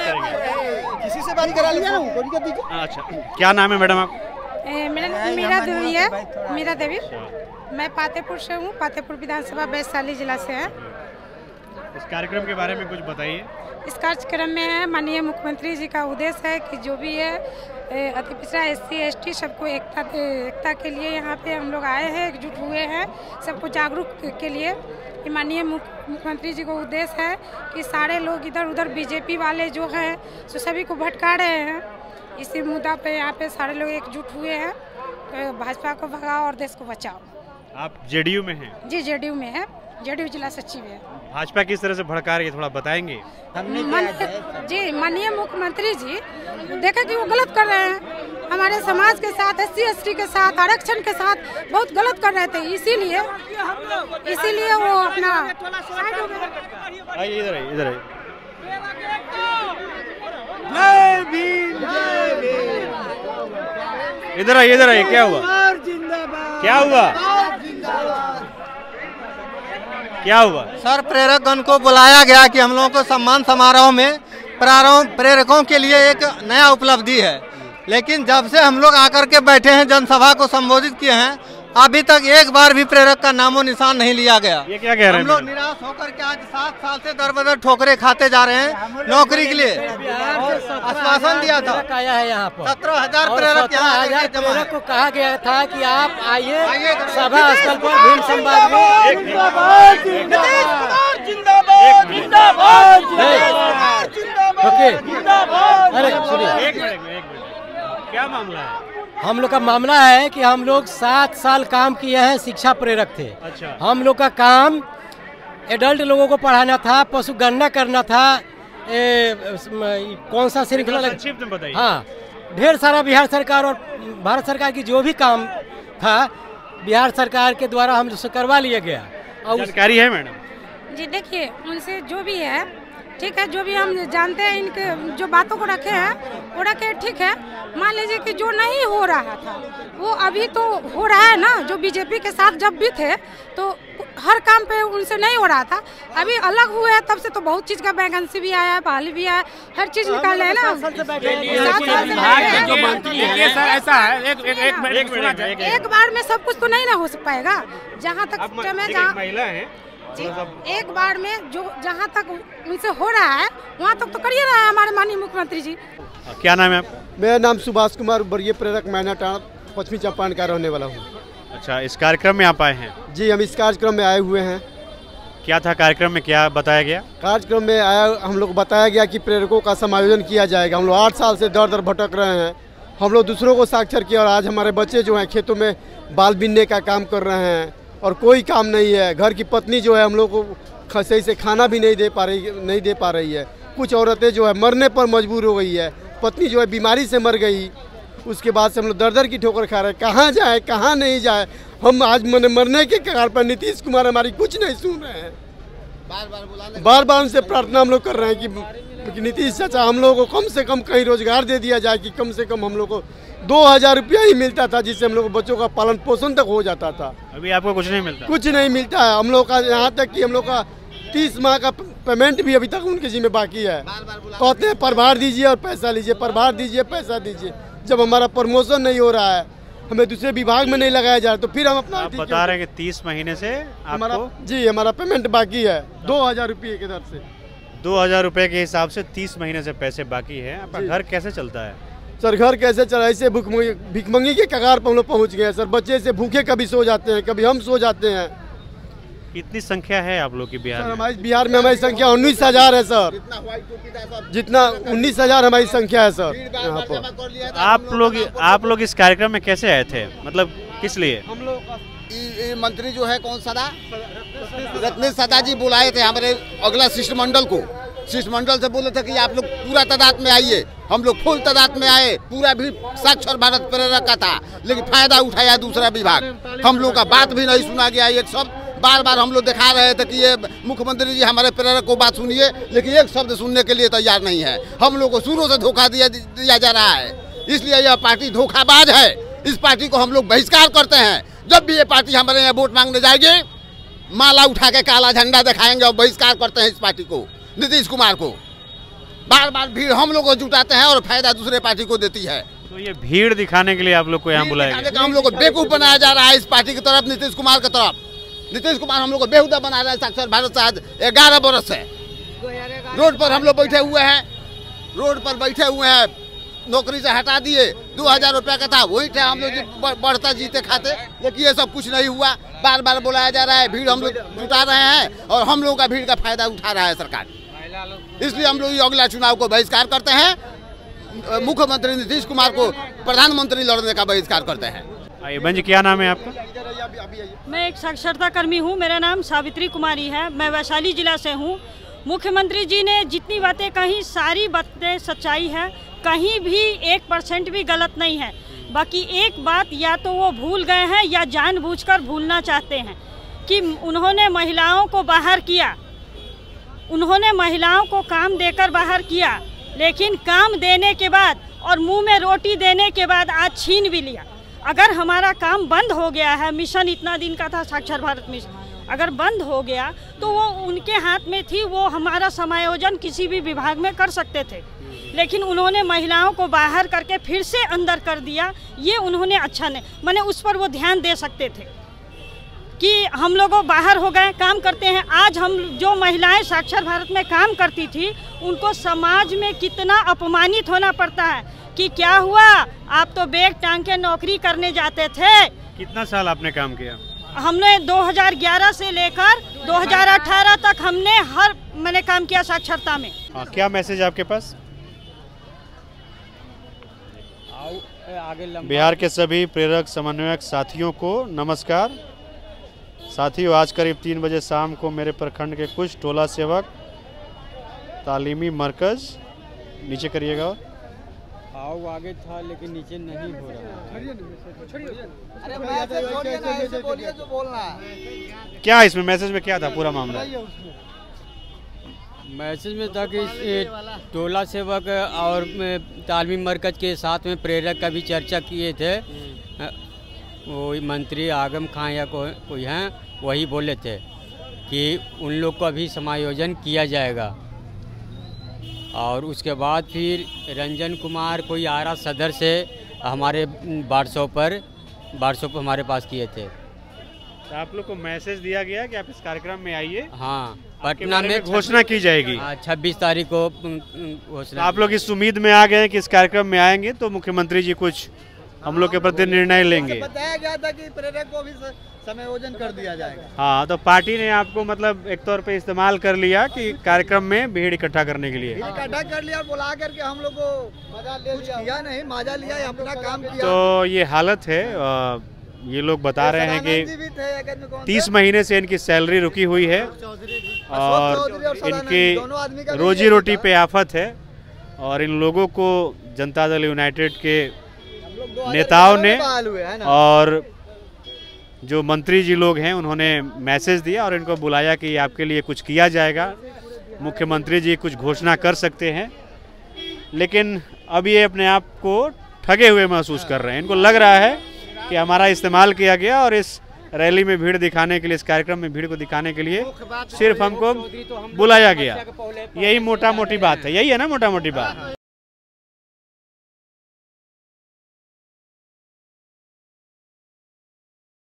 बात करेंगे। किसी से बात करा लिया ना, उनको कर दीजिए। अच्छा, क्या नाम है मैडम आप? मेरा देवी है, मेरा देवी। मैं पातेपुर से हूँ, पातेपुर विधानसभा वैशाली जिला से है। इस कार्यक्रम के बारे में कुछ बताइए। इस कार्यक्रम में माननीय मुख्यमंत्री जी का उद्देश्य है कि जो भी है अति पिछड़ा SC ST सबको एकता के लिए यहाँ पे हम लोग आए हैं, एकजुट हुए हैं, सबको जागरूक के लिए। माननीय मुख्यमंत्री जी का उद्देश्य है कि सारे लोग इधर उधर BJP वाले जो हैं सो सभी को भटका रहे हैं। इसी मुद्दा पे यहाँ पे सारे लोग एकजुट हुए हैं, तो भाजपा को भगाओ और देश को बचाओ। आप JDU में हैं? जी JDU में है, JDU जिला सचिव है। भाजपा किस तरह से भड़का रही है, थोड़ा बताएंगे? जी माननीय मुख्यमंत्री जी देखा कि वो गलत कर रहे हैं, हमारे समाज के साथ SC ST के साथ आरक्षण के साथ बहुत गलत कर रहे थे, इसीलिए वो अपना इधर आइए, इधर आइए। इधर आइए, इधर आइए। क्या हुआ, क्या हुआ, क्या हुआ? सर, प्रेरकगण को बुलाया गया कि हम लोगों को सम्मान समारोह में प्रेरकों के लिए एक नया उपलब्धि है, लेकिन जब से हम लोग आकर के बैठे हैं, जनसभा को संबोधित किए हैं, अभी तक एक बार भी प्रेरक का नामो निशान नहीं लिया गया। ये क्या कह रहे हैं? हम लोग निराश होकर के आज 7 साल से दर बदर ठोकरे खाते जा रहे हैं। नौकरी के लिए आश्वासन दिया था, आया है यहाँ पर 17,000 प्रेरक यहाँ प्रेरक को कहा गया था कि आप आइए सभा स्थल पर भीम संवाद में। अरे सुनिए, एक मिनट, क्या मामला है? हम लोग का मामला है कि हम लोग 7 साल काम किए हैं, शिक्षा प्रेरक थे। अच्छा। हम लोग का काम एडल्ट लोगों को पढ़ाना था, पशु गणना करना था, कौन सा श्रृंखला संक्षिप्त में बताइए। हाँ, ढेर सारा बिहार सरकार और भारत सरकार की जो भी काम था बिहार सरकार के द्वारा हम लोग करवा लिया गया। और जानकारी है मैडम? जी देखिए, उनसे जो भी है ठीक है, जो भी हम जानते हैं, इनके जो बातों को रखे हैं वो रखे, ठीक है। मान लीजिए कि जो नहीं हो रहा था वो अभी तो हो रहा है ना, जो BJP के साथ जब भी थे तो हर काम पे उनसे नहीं हो रहा था। अभी अलग हुए हैं तब से तो बहुत चीज़ का वैकेंसी भी आया है, बहाली भी आया, हर चीज़ निकाले है ना। एक बार में सब कुछ तो नहीं ना हो पाएगा। जहाँ तक महिला है, एक बार में जो जहाँ तक उनसे हो रहा है वहाँ तक तो करिए रहा है हमारे माननीय मुख्यमंत्री जी। क्या नाम है आप? मेरा नाम सुभाष कुमार, वरीय प्रेरक मैनाटाण, पश्चिमी चंपारण का रहने वाला हूँ। अच्छा, इस कार्यक्रम में आप आए हैं? जी, हम इस कार्यक्रम में आए हुए हैं। क्या था कार्यक्रम में, क्या बताया गया? कार्यक्रम में हम लोग बताया गया कि प्रेरकों का समायोजन किया जाएगा। हम लोग 8 साल से दर दर भटक रहे हैं, हम लोग दूसरों को साक्षर किया और आज हमारे बच्चे जो हैं खेतों में बाल बीनने का काम कर रहे हैं और कोई काम नहीं है। घर की पत्नी जो है हम लोग को सही से खाना भी नहीं दे पा रही है। कुछ औरतें जो है मरने पर मजबूर हो गई है, पत्नी जो है बीमारी से मर गई, उसके बाद से हम लोग दर दर की ठोकर खा रहे हैं। कहाँ जाए कहाँ नहीं जाए, हम आज मरने के कगार पर। नीतीश कुमार हमारी कुछ नहीं सुन रहे हैं, बार बार उनसे प्रार्थना हम लोग कर रहे हैं कि नीतीश चाचा हम लोगों को कम से कम कहीं रोजगार दे दिया जाए, कि कम से कम हम लोग को 2,000 रुपया ही मिलता था, जिससे हम लोग बच्चों का पालन पोषण तक हो जाता था। अभी आपको कुछ नहीं मिलता? कुछ नहीं मिलता है हम लोग का, यहाँ तक कि हम लोग का 30 माह का पेमेंट भी अभी तक उनके जिम्मे बाकी है। कहते हैं प्रभार दीजिए और पैसा लीजिए, प्रभार दीजिए पैसा दीजिए। जब हमारा प्रमोशन नहीं हो रहा है, हमें दूसरे विभाग में नहीं लगाया जा रहा, तो फिर हम अपना आप बता रहे हैं कि 30 महीने से हमारा पेमेंट बाकी है 2,000 रुपये के दर से। 2,000 रुपये के हिसाब से 30 महीने से पैसे बाकी है। आपका घर कैसे चलता है? सर, घर कैसे चला, ऐसे भिखमंगी के कगार पर हम लोग पहुँच गए सर। बच्चे से भूखे कभी सो जाते हैं, कभी हम सो जाते हैं। कितनी संख्या है आप लोग की बिहार में? हमारी बिहार में हमारी संख्या 19,000 है सर, जितना 19,000 हमारी संख्या है सर यहाँ पर। आप लोग इस कार्यक्रम में कैसे आए थे, मतलब किस लिए? हम लोग मंत्री जो है कौन सदा रत्नेश सदा जी बुलाए थे हमारे अगला शिष्टमंडल को। शिष्टमंडल से बोले थे कि आप लोग पूरा तादाद में आइए। हम लोग फुल तादाद में आए, पूरा भी साक्षर भारत प्रेरक का था, लेकिन फायदा उठाया दूसरा विभाग। हम लोग का बात भी नहीं सुना गया। एक शब्द बार बार हम लोग दिखा रहे थे कि ये मुख्यमंत्री जी हमारे प्रेरक को बात सुनिए, लेकिन एक शब्द सुनने के लिए तैयार नहीं है। हम लोग को शुरू से धोखा दिया जा रहा है, इसलिए यह पार्टी धोखाबाज है। इस पार्टी को हम लोग बहिष्कार करते हैं। जब भी ये पार्टी हमारे यहाँ वोट मांगने जाएगी, माला उठा के काला झंडा दिखाएंगे और बहिष्कार करते हैं इस पार्टी को, नीतीश कुमार को। बार बार भीड़ हम लोग को जुटाते हैं और फायदा दूसरे पार्टी को देती है। तो ये भीड़ दिखाने के लिए आप लोग को यहाँ बुलाया गया? हम लोग को बेवकूफ बनाया जा रहा है इस पार्टी की तरफ, नीतीश कुमार की तरफ। नीतीश कुमार हम लोग को बेहुदा बना रहा है साक्षर भारत से आज 11 बरस से। रोड पर हम लोग बैठे हुए हैं, रोड पर बैठे हुए हैं, नौकरी से हटा दिए। 2000 रुपया का था, वही था हम लोग बढ़ता जीते खाते, लेकिन ये सब कुछ नहीं हुआ। बार बार बुलाया जा रहा है, भीड़ हम लोग जुटा रहे हैं और हम लोगों का भीड़ का फायदा उठा रहा है सरकार। इसलिए हम लोग अगला चुनाव को बहिष्कार करते हैं। मुख्यमंत्री नीतीश कुमार को प्रधानमंत्री लड़ने का बहिष्कार करते हैं। आइए बहन जी, क्या नाम है आपका? मैं एक साक्षरता कर्मी हूँ, मेरा नाम सावित्री कुमारी है, मैं वैशाली जिला से हूँ। मुख्यमंत्री जी ने जितनी बातें कही सारी बातें सच्चाई है, कहीं भी 1% भी गलत नहीं है। बाकी एक बात या तो वो भूल गए हैं या जानबूझकर भूलना चाहते हैं कि उन्होंने महिलाओं को बाहर किया, उन्होंने महिलाओं को काम देकर बाहर किया, लेकिन काम देने के बाद और मुंह में रोटी देने के बाद आज छीन भी लिया। अगर हमारा काम बंद हो गया है, मिशन इतना दिन का था साक्षर भारत मिशन, अगर बंद हो गया तो वो उनके हाथ में थी, वो हमारा समायोजन किसी भी विभाग में कर सकते थे, लेकिन उन्होंने महिलाओं को बाहर करके फिर से अंदर कर दिया। ये उन्होंने अच्छा नहीं, माने उस पर वो ध्यान दे सकते थे कि हम लोगों बाहर हो गए, काम करते हैं। आज हम जो महिलाएं साक्षर भारत में काम करती थी, उनको समाज में कितना अपमानित होना पड़ता है कि क्या हुआ, आप तो बैग टांग के नौकरी करने जाते थे। कितना साल आपने काम किया? हमने 2011 से लेकर 2018 तक हमने मैंने काम किया साक्षरता में। क्या मैसेज आपके पास? बिहार के सभी प्रेरक समन्वयक साथियों को नमस्कार। साथियों, आज करीब 3 बजे शाम को मेरे प्रखंड के कुछ टोला सेवक तालीमी मरकज, नीचे करिएगा, आओ आगे था लेकिन नीचे नहीं हो रहा। क्या इसमें मैसेज में क्या था पूरा मामला? मैसेज में था कि टोला सेवक और तालीमी मरकज के साथ में प्रेरक का भी चर्चा किए थे। वो मंत्री आगम खां या कोई हैं, वही बोले थे कि उन लोग का भी समायोजन किया जाएगा। और उसके बाद फिर रंजन कुमार कोई आरा सदर से हमारे व्हाट्सएप पर हमारे पास किए थे। तो आप लोग को मैसेज दिया गया कि आप इस कार्यक्रम में आइए? हाँ, पटना में घोषणा की जाएगी। 26 तारीख को घोषणा। आप लोग इस उम्मीद में आ गए हैं कि इस कार्यक्रम में आएंगे तो मुख्यमंत्री जी कुछ हम लोग के प्रति निर्णय लेंगे। बताया गया था कि प्रेरक को भी समायोजन कर दिया जाएगा। हाँ, तो पार्टी ने आपको मतलब एक तौर पे इस्तेमाल कर लिया कि कार्यक्रम में भीड़ इकट्ठा करने के लिए इकट्ठा कर लिया और बुला करके हम लोग को कुछ किया नहीं, मजा लिया, अपना काम किया। तो ये हालत है। ये लोग बता रहे हैं कि 30 महीने से इनकी सैलरी रुकी हुई है और इनकी रोजी रोटी पे आफत है। और इन लोगों को जनता दल यूनाइटेड के नेताओं ने और जो मंत्री जी लोग हैं उन्होंने मैसेज दिया और इनको बुलाया कि आपके लिए कुछ किया जाएगा, मुख्यमंत्री जी कुछ घोषणा कर सकते हैं। लेकिन अब ये अपने आप को ठगे हुए महसूस कर रहे हैं। इनको लग रहा है कि हमारा इस्तेमाल किया गया और इस रैली में भीड़ दिखाने के लिए, इस कार्यक्रम में भीड़ को दिखाने के लिए सिर्फ हमको बुलाया गया। यही मोटा मोटी बात है, यही है ना मोटा मोटी बात।